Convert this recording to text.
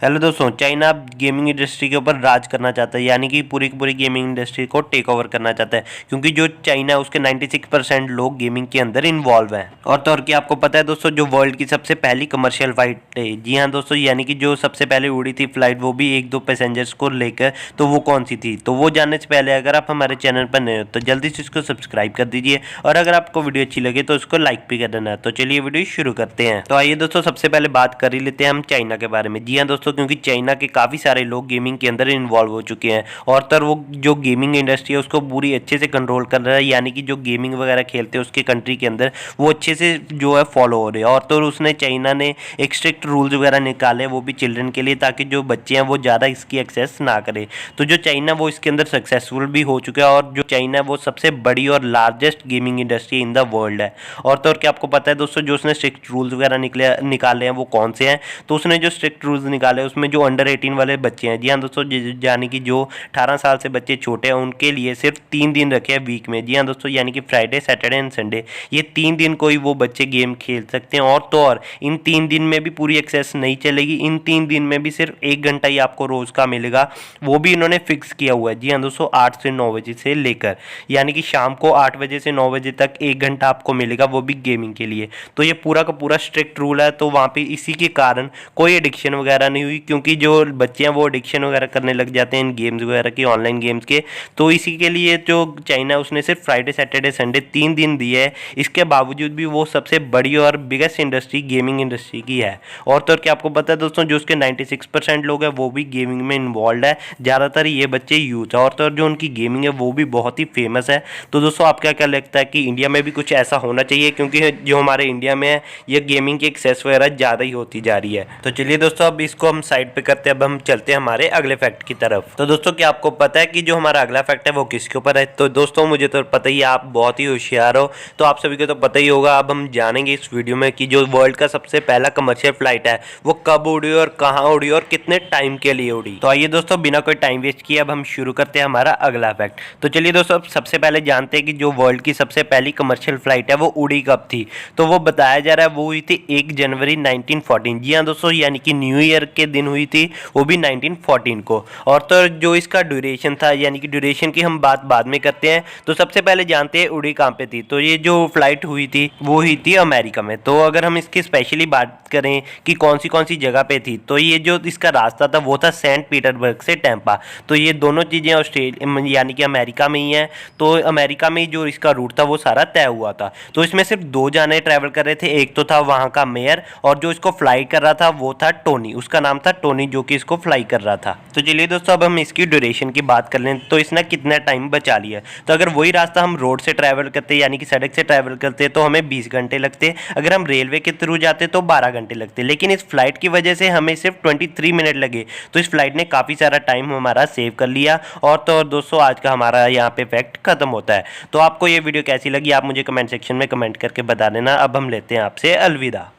Hello दोस्तों, China अब gaming industry के ऊपर राज करना चाहता है, यानी कि पूरी की पूरी गेमिंग इंडस्ट्री को टेक ओवर करना चाहता है। क्योंकि जो चाइना है उसके 96% लोग गेमिंग के अंदर इन्वॉल्व हैं। और तो और क्या आपको पता है दोस्तों, जो वर्ल्ड की सबसे पहली कमर्शियल फ्लाइट है, जी हाँ दोस्तों, यानी कि जो सबसे पहले उड़ी थी फ्लाइट, वो भी एक दो पैसेंजर्स को लेकर, तो वो कौन सी थी? तो वो जानने से पहले अगर आप हमारे चैनल पर नए हो तो जल्दी से इसको सब्सक्राइब कर दीजिए, और अगर आपको वीडियो अच्छी लगे तो उसको लाइक भी कर देना। तो चलिए वीडियो शुरू करते हैं। तो आइए दोस्तों, सबसे पहले बात कर ही लेते हैं हम चाइना के बारे में। जी हाँ दोस्तों, क्योंकि चाइना के काफ़ी सारे लोग गेमिंग के अंदर इन्वॉल्व हो चुके हैं, और तो वो जो गेमिंग इंडस्ट्री है उसको पूरी अच्छे से कंट्रोल कर रहा है, यानी कि जो गेमिंग वगैरह खेलते हैं उसके कंट्री के अंदर वो अच्छे से जो है फॉलो हो रहे हैं। और तो उसने चाइना ने एक स्ट्रिक्ट रूल्स वगैरह निकाले, वो भी चिल्ड्रन के लिए, ताकि जो बच्चे हैं वो ज़्यादा इसकी एक्सेस ना करें। तो जो चाइना वो इसके अंदर सक्सेसफुल भी हो चुका है, और जो चाइना है वो सबसे बड़ी और largest gaming industry in the world है। और तो और क्या आपको पता है दोस्तों, जो उसने स्ट्रिक्ट रूल्स वगैरह निकाले हैं वो कौन से हैं? तो उसने जो स्ट्रिक्ट रूल्स निकाले उसमें जो अंडर 18 वाले बच्चे हैं, जी हाँ दोस्तों, यानी कि जो 18 साल से बच्चे छोटे हैं, उनके लिए सिर्फ 3 दिन रखे हैं वीक में। जी हाँ दोस्तों, यानी कि फ्राइडे, सैटरडे एंड संडे, ये 3 दिन कोई वो बच्चे गेम खेल सकते हैं। और तो और इन 3 दिन में भी पूरी एक्सेस नहीं चलेगी, इन 3 दिन में भी सिर्फ 1 घंटा ही आपको रोज़ का मिलेगा, वो भी इन्होंने फिक्स किया हुआ है। जी हाँ दोस्तों, 8 से 9 बजे से लेकर, यानी कि शाम को 8 बजे से 9 बजे तक 1 घंटा आपको मिलेगा, वो भी गेमिंग के लिए। तो ये पूरा का पूरा स्ट्रिक्ट रूल है। तो वहाँ पे इसी के कारण कोई एडिक्शन वगैरह नहीं हुई, क्योंकि जो बच्चे हैं वो एडिक्शन वगैरह करने लग जाते हैं इन गेम्स वगैरह की, ऑनलाइन गेम्स के। तो इसी के लिए जो चाइना है उसने सिर्फ फ्राइडे, सैटरडे, संडे 3 दिन दिए है। इसके बावजूद भी वो सबसे बड़ी और बिगेस्ट इंडस्ट्री गेमिंग इंडस्ट्री की है। और तो और क्या आपको पता है दोस्तों, जो उसके 96% लोग हैं वो भी गेमिंग में इन्वॉल्व है, ज़्यादातर ये बच्चे यूथ है। और तो और जो उनकी गेमिंग है वो भी बहुत ही फेमस है। तो दोस्तों, आपका क्या लगता है कि इंडिया में भी कुछ ऐसा होना चाहिए? क्योंकि जो हमारे इंडिया में है ये गेमिंग की एक्सेस वगैरह ज़्यादा ही होती जा रही है। तो चलिए दोस्तों, अब इसको हम साइड पे करते हैं, अब हम चलते हैं हमारे अगले फैक्ट की तरफ। तो दोस्तों, क्या आपको पता है कि जो हमारा अगला फैक्ट है वो किसके ऊपर है? तो दोस्तों, मुझे तो पता ही है, आप बहुत ही होशियार हो, तो आप सभी को तो पता ही होगा। अब हम जानेंगे इस वीडियो में कि जो वर्ल्ड का सबसे पहला कमर्शियल फ्लाइट है वो कब उड़ी और कहाँ उड़ी और कितने टाइम के लिए उड़ी। तो आइए दोस्तों, बिना कोई टाइम वेस्ट किए अब हम शुरू करते हैं हमारा अगला फैक्ट। तो चलिए दोस्तों, अब सबसे पहले जानते हैं कि जो वर्ल्ड की सबसे पहली कमर्शियल फ्लाइट है वो उड़ी कब थी। तो वो बताया जा रहा है वो हुई थी 1 जनवरी 1914। जी हाँ दोस्तों, यानी कि न्यू ईयर के दिन हुई थी, वो भी 1914 को। और तो जो इसका ड्यूरेशन था, यानी कि ड्यूरेशन की हम बात बाद में करते हैं। तो सबसे पहले जानते हैं उड़ी कहाँ पे थी। तो ये जो फ्लाइट हुई थी वो हुई थी अमेरिका में। तो अगर हम इसकी स्पेशली बात करें कि कौन सी जगह पे थी, तो ये जो इसका रास्ता था वो था सेंट पीटर्सबर्ग से टेम्पा। तो ये दोनों चीज़ें ऑस्ट्रेलिया यानी कि अमेरिका में ही हैं। तो अमेरिका में जो इसका रूट था वो सारा तय हुआ था। तो इसमें सिर्फ 2 जाने ट्रैवल कर रहे थे, एक तो था वहाँ का मेयर, और जो इसको फ्लाई कर रहा था वो था टोनी, उसका नाम था टोनी, जो कि इसको फ्लाई कर रहा था। तो चलिए दोस्तों, अब हम इसकी ड्यूरेशन की बात कर लें। तो इसने कितना टाइम बचा लिया? तो अगर वही रास्ता हम रोड से ट्रैवल करते, यानी कि सड़क से ट्रैवल करते, तो हमें 20 घंटे लगते। अगर हम रेलवे के थ्रू जाते तो 12 घंटे लगते। लेकिन इस फ्लाइट की वजह से हमें सिर्फ 23 मिनट लगे। तो इस फ्लाइट ने काफ़ी सारा टाइम हमारा सेव कर लिया। और तो और दोस्तों, आज का हमारा यहाँ पे फैक्ट खत्म होता है। तो आपको ये वीडियो कैसी लगी आप मुझे कमेंट सेक्शन में कमेंट करके बता देना। अब हम लेते हैं आपसे अलविदा।